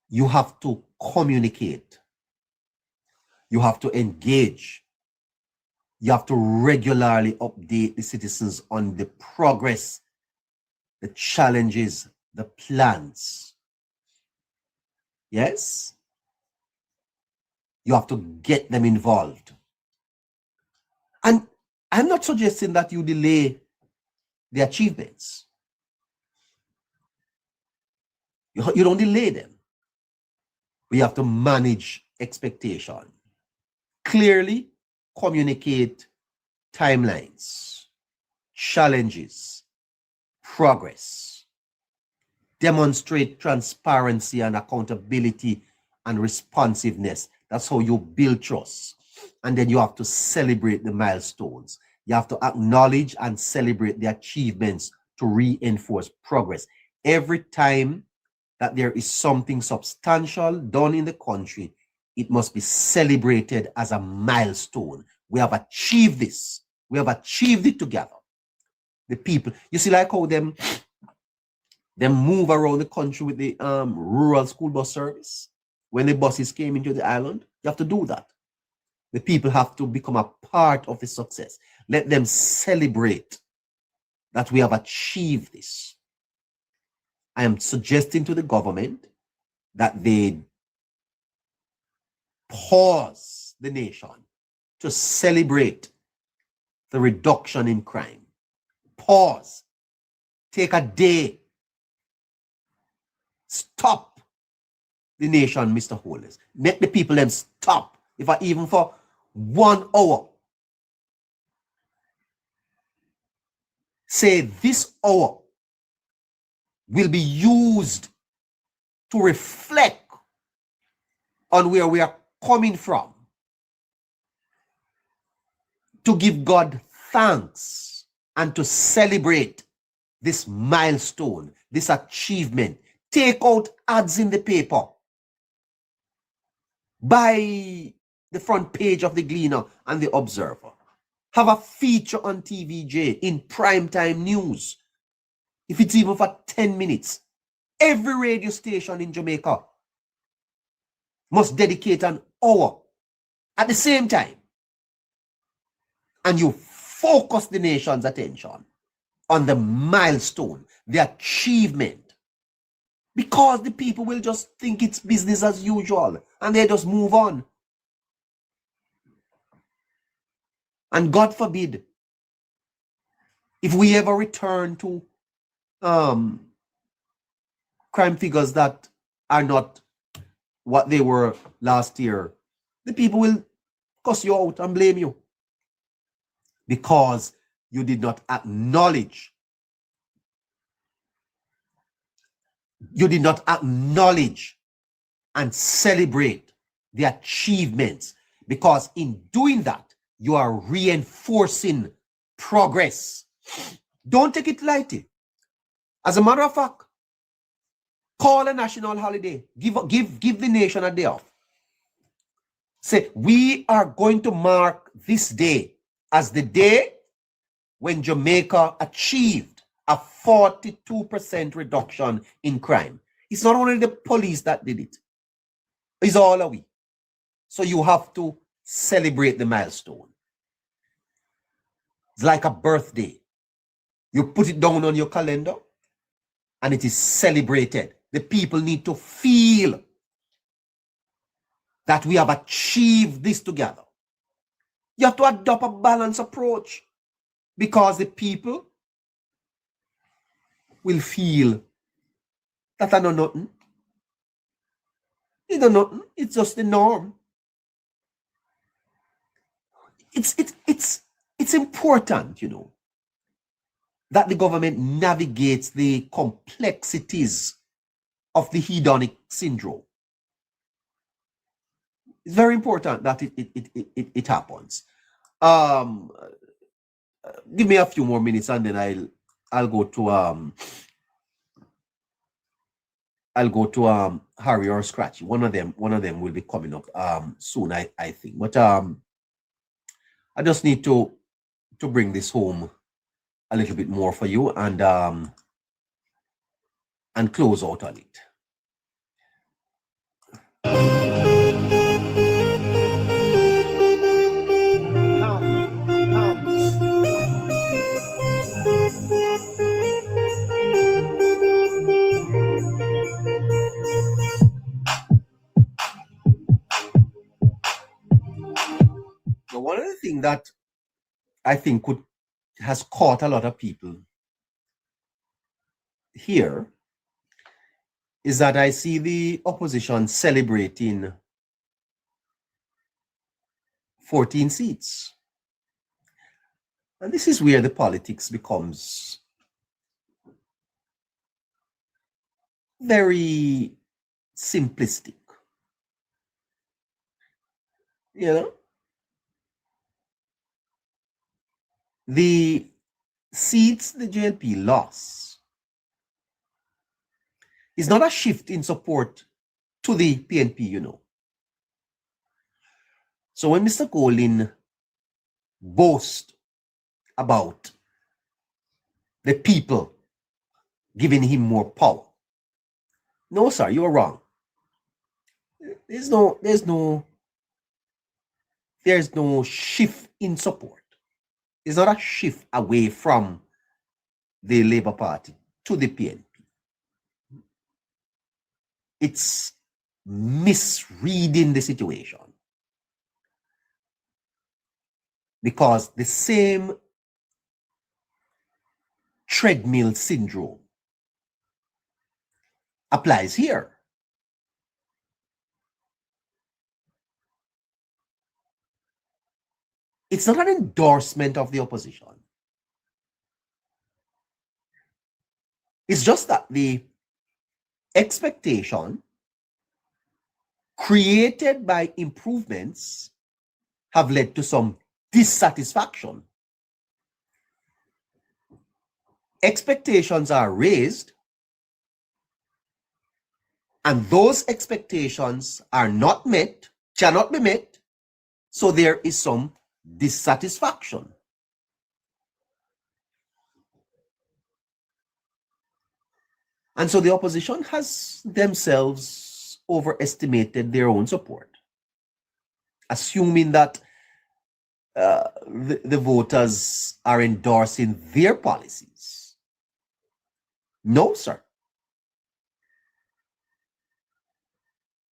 You have to communicate. You have to engage. You have to regularly update the citizens on the progress, the challenges, the plans. Yes? You have to get them involved. And I'm not suggesting that you delay the achievements. You don't delay them. We have to manage expectation. Clearly communicate timelines, challenges, progress. Demonstrate transparency and accountability and responsiveness. That's how you build trust. And then you have to celebrate the milestones. You have to acknowledge and celebrate the achievements to reinforce progress. Every time that there is something substantial done in the country, it must be celebrated as a milestone. We have achieved this. We have achieved it together. The people, you see, like how them move around the country with the rural school bus service. When the buses came into the island, you have to do that. The people have to become a part of the success. Let them celebrate that we have achieved this. I am suggesting to the government that they pause the nation to celebrate the reduction in crime. Pause. Take a day. Stop the nation, Mr. Holders. Make the people them stop. If I even for 1 hour. Say this hour will be used to reflect on where we are coming from, to give God thanks and to celebrate this milestone, this achievement. Take out ads in the paper. Buy the front page of the Gleaner and the Observer. Have a feature on TVJ in primetime news. If it's even for 10 minutes, every radio station in Jamaica must dedicate an hour at the same time. And you focus the nation's attention on the milestone, the achievement. Because the people will just think it's business as usual and they just move on. And God forbid, if we ever return to crime figures that are not what they were last year, the people will cuss you out and blame you because you did not acknowledge. You did not acknowledge and celebrate the achievements, because in doing that, you are reinforcing progress. Don't take it lightly. As a matter of fact, call a national holiday. Give the nation a day off. Say, we are going to mark this day as the day when Jamaica achieved a 42% reduction in crime. It's not only the police that did it. It's all of we. So you have to celebrate the milestone. It's like a birthday. You put it down on your calendar and it is celebrated. The people need to feel that we have achieved this together. You have to adopt a balanced approach, because the people will feel that I know nothing. They don't know nothing. It's just the norm. It's important, you know, that the government navigates the complexities of the hedonic syndrome. It's very important that it happens. Give me a few more minutes and then I'll go to Harry or Scratchy. One of them will be coming up soon, I think. But I just need to bring this home a little bit more for you and close out on it. Now, one of the things that I think has caught a lot of people here is that I see the opposition celebrating 14 seats. And this is where the politics becomes very simplistic. You know, the seats the JLP lost is not a shift in support to the PNP, you know. So when Mr. Colin boasts about the people giving him more power, no, sir, you're wrong. There's no shift in support. It's not a shift away from the Labour Party to the PNP. It's misreading the situation. Because the same treadmill syndrome applies here. It's not an endorsement of the opposition. It's just that the expectation created by improvements have led to some dissatisfaction. Expectations are raised, and those expectations are not met, cannot be met, so there is some dissatisfaction. And so the opposition has themselves overestimated their own support, assuming that the voters are endorsing their policies. No, sir.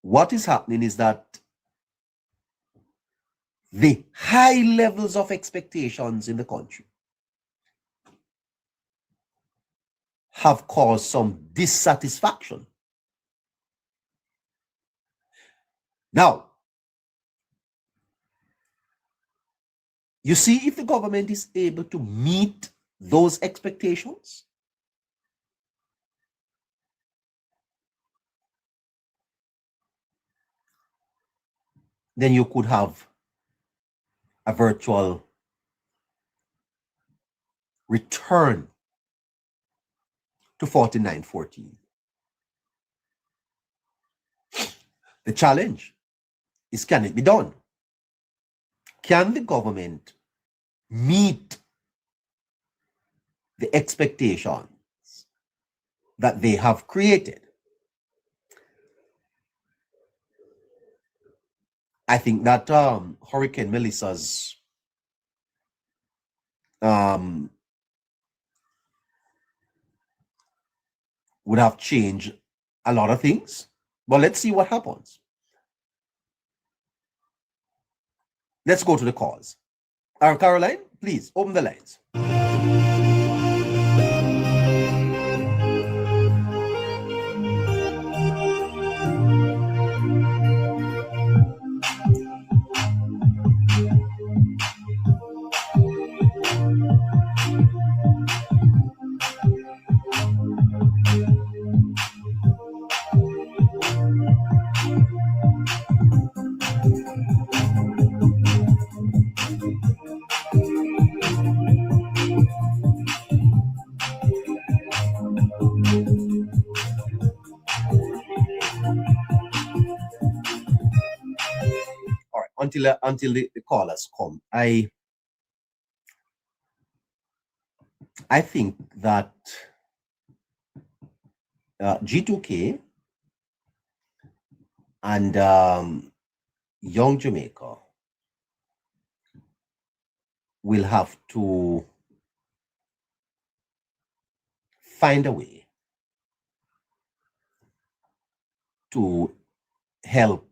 What is happening is that the high levels of expectations in the country have caused some dissatisfaction. Now, you see, if the government is able to meet those expectations, then you could have a virtual return to 49-14. The challenge is, can it be done? Can the government meet the expectations that they have created? I think that Hurricane Melissa's would have changed a lot of things, but let's see what happens. Let's go to the cause. Caroline, please open the lines. Until the callers come, I think that G2K and Young Jamaica will have to find a way to help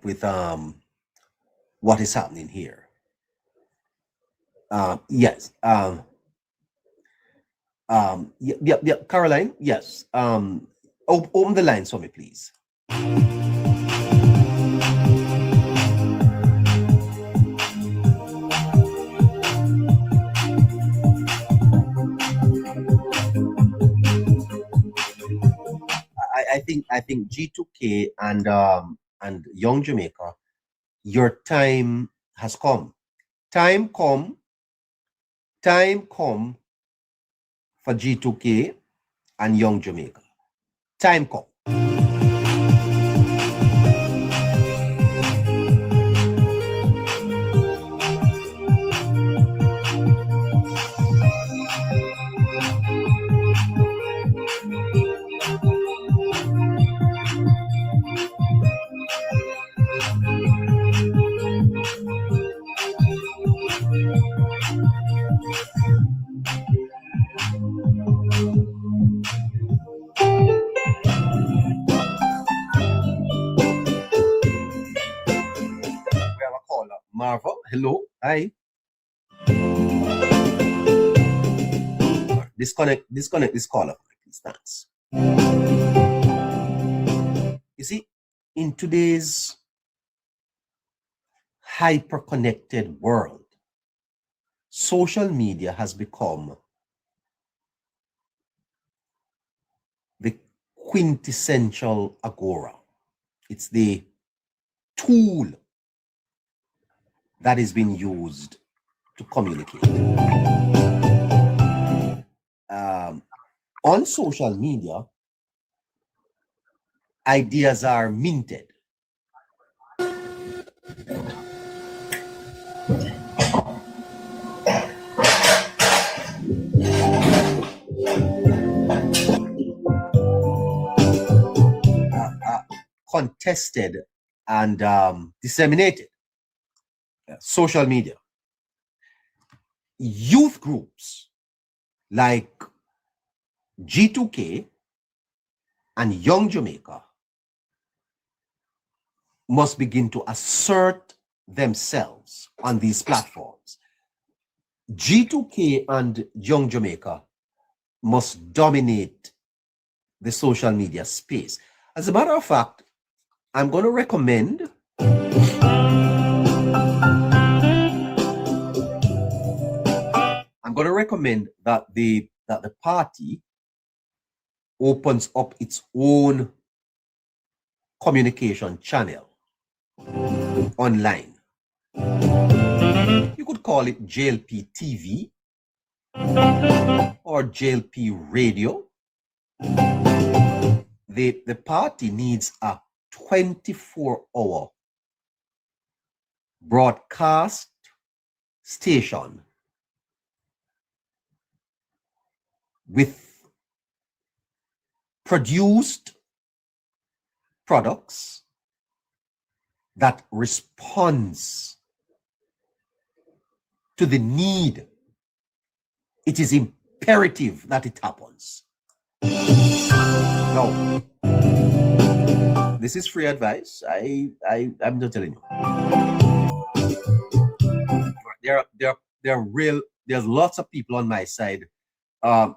with what is happening here. Yes. Yeah, Caroline. Yes. Open the lines for me, please. I think G2K and Young Jamaica, your time has come. Time come for G2K and Young Jamaica. Time come. We have a caller. Marva, hello. Hi. Disconnect this caller, please. Thanks. You see, in today's hyper-connected world, social media has become the quintessential agora. It's the tool that is being used to communicate. On social media, ideas are minted. Contested and disseminated. Social media. Youth groups like G2K and Young Jamaica must begin to assert themselves on these platforms. G2K and Young Jamaica must dominate the social media space. As a matter of fact, I'm going to recommend that the party opens up its own communication channel online. You could call it JLP TV or JLP Radio. The party needs a 24-hour broadcast station with produced products that responds to the need. It is imperative that it happens. No, this is free advice. I'm not telling you. There's lots of people on my side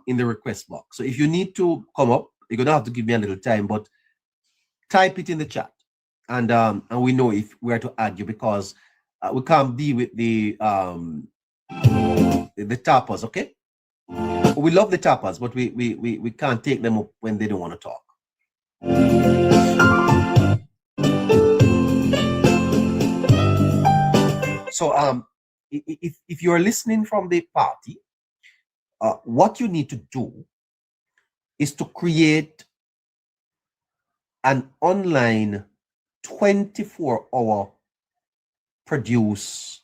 in the request box. So if you need to come up, you're gonna have to give me a little time, but type it in the chat, and we know if we are to add you, because we can't deal with the tappers. Okay, we love the tappers, but we can't take them up when they don't want to talk. So if you're listening from the party, what you need to do is to create an online 24-hour produce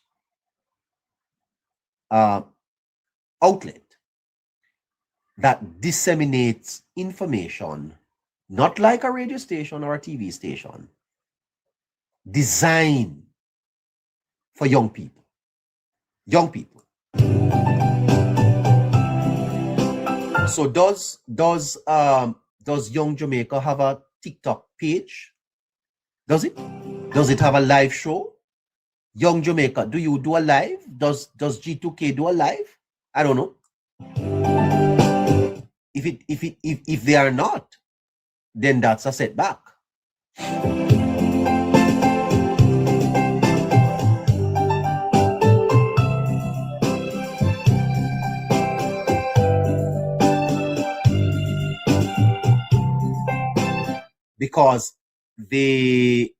outlet that disseminates information, not like a radio station or a TV station, designed for young people. Young people. So does Young Jamaica have a TikTok page? Does it? Does it have a live show? Young Jamaica, do you do a live? Does G2K do a live? I don't know. If they are not, then that's a setback. Because the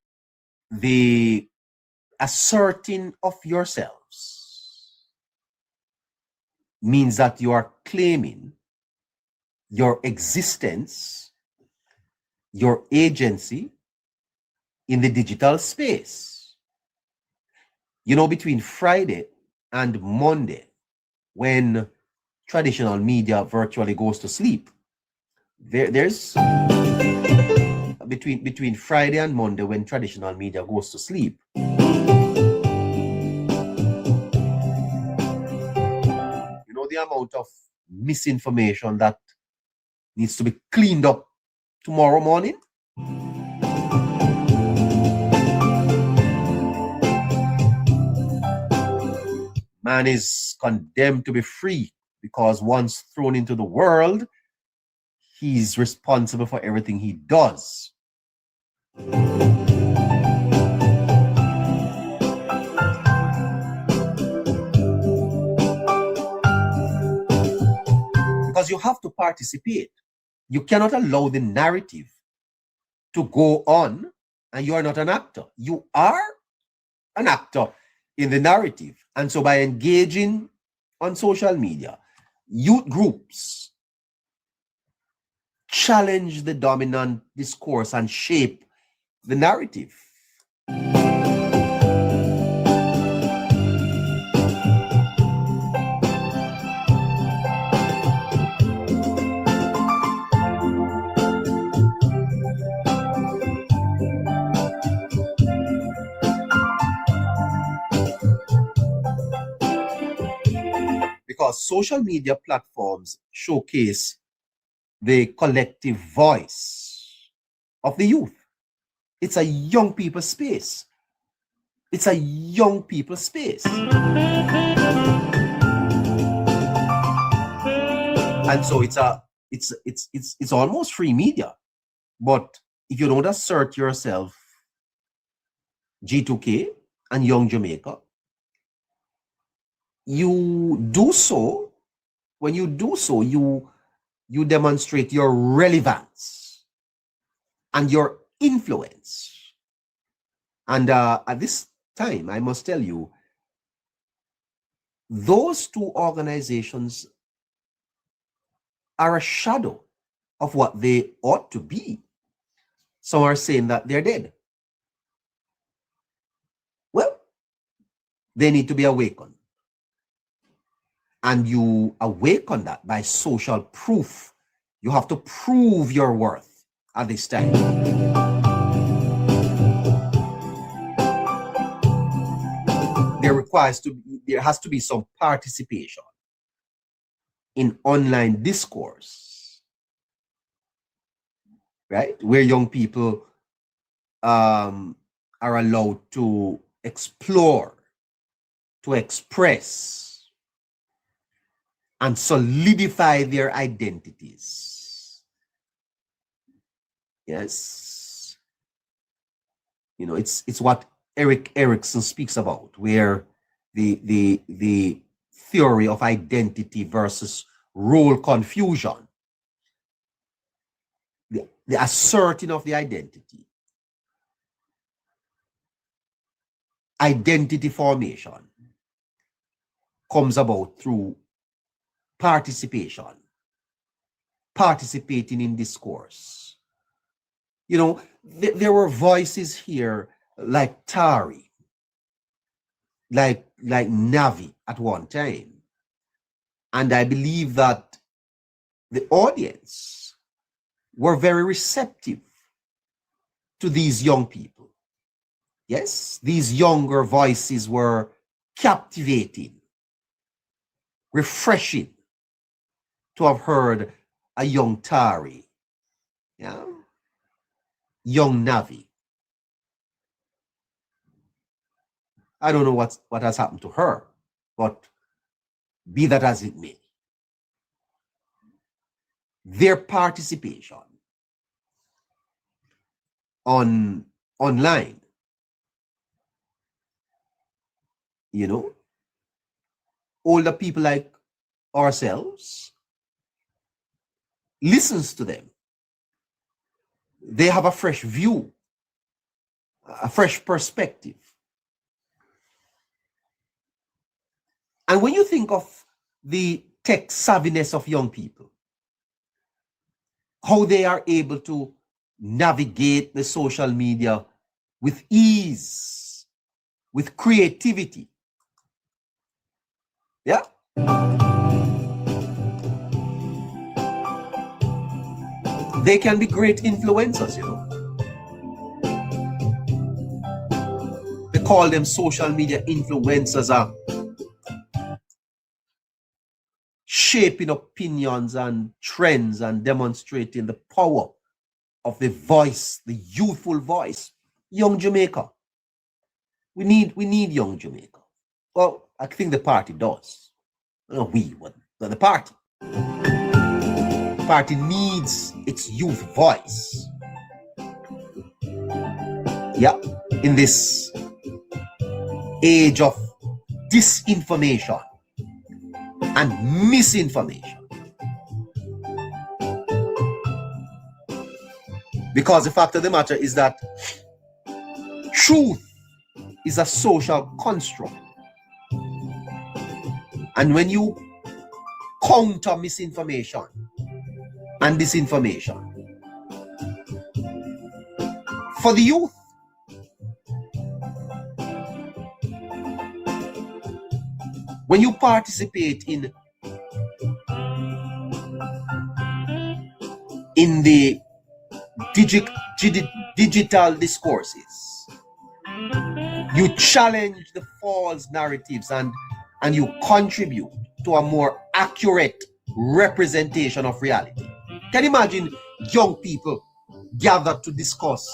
asserting of yourselves means that you are claiming your existence, your agency in the digital space. You know, between Friday and Monday, when traditional media virtually goes to sleep, there's between Friday and Monday, when traditional media goes to sleep, you know the amount of misinformation that needs to be cleaned up tomorrow morning. Man is condemned to be free, because once thrown into the world, he's responsible for everything he does. Because you have to participate. You cannot allow the narrative to go on and you are not an actor. You are an actor in the narrative. And so by engaging on social media, youth groups challenge the dominant discourse and shape the narrative. Because social media platforms showcase the collective voice of the youth. It's a young people space. It's a young people space. And so it's almost free media. But if you don't assert yourself, G2K and Young Jamaica, you do so, when you do so, you demonstrate your relevance and your influence. And at this time, I must tell you, those two organizations are a shadow of what they ought to be. Some are saying that they're dead. Well, they need to be awakened. And you awaken that by social proof. You have to prove your worth at this time. There has to be some participation in online discourse, right? Where young people are allowed to explore, to express, and solidify their identities. Yes. You know, it's what Eric Erickson speaks about, where the theory of identity versus role confusion, the asserting of the identity formation comes about through participating in discourse. You know, there were voices here like Tari, like Navi at one time. And I believe that the audience were very receptive to these young people. Yes, these younger voices were captivating, refreshing to have heard a young Tari, yeah, young Navi. I don't know what has happened to her, but be that as it may, their participation online, you know, older people like ourselves listens to them. They have a fresh view, a fresh perspective. And when you think of the tech savviness of young people, how they are able to navigate the social media with ease, with creativity. Yeah. They can be great influencers, you know. They call them social media influencers, are shaping opinions and trends and demonstrating the power of the voice, the youthful voice. Young Jamaica. We need young Jamaica. Well, I think the party does. Not we, but the party. The party needs its youth voice. Yeah, in this age of disinformation and misinformation. Because the fact of the matter is that truth is a social construct. And when you counter misinformation and disinformation, for the youth, when you participate in the digital discourses, you challenge the false narratives and you contribute to a more accurate representation of reality. Can you imagine young people gathered to discuss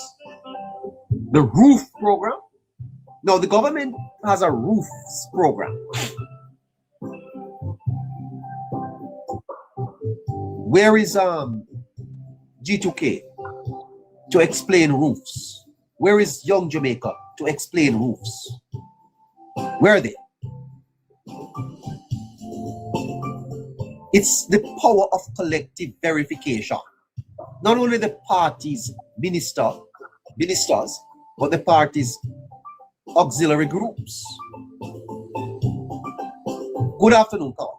the roof program? Now, the government has a roofs program. Where is G2K to explain roofs? Where is Young Jamaica to explain roofs? Where are they? It's the power of collective verification. Not only the party's ministers, but the party's auxiliary groups. Good afternoon, Carl.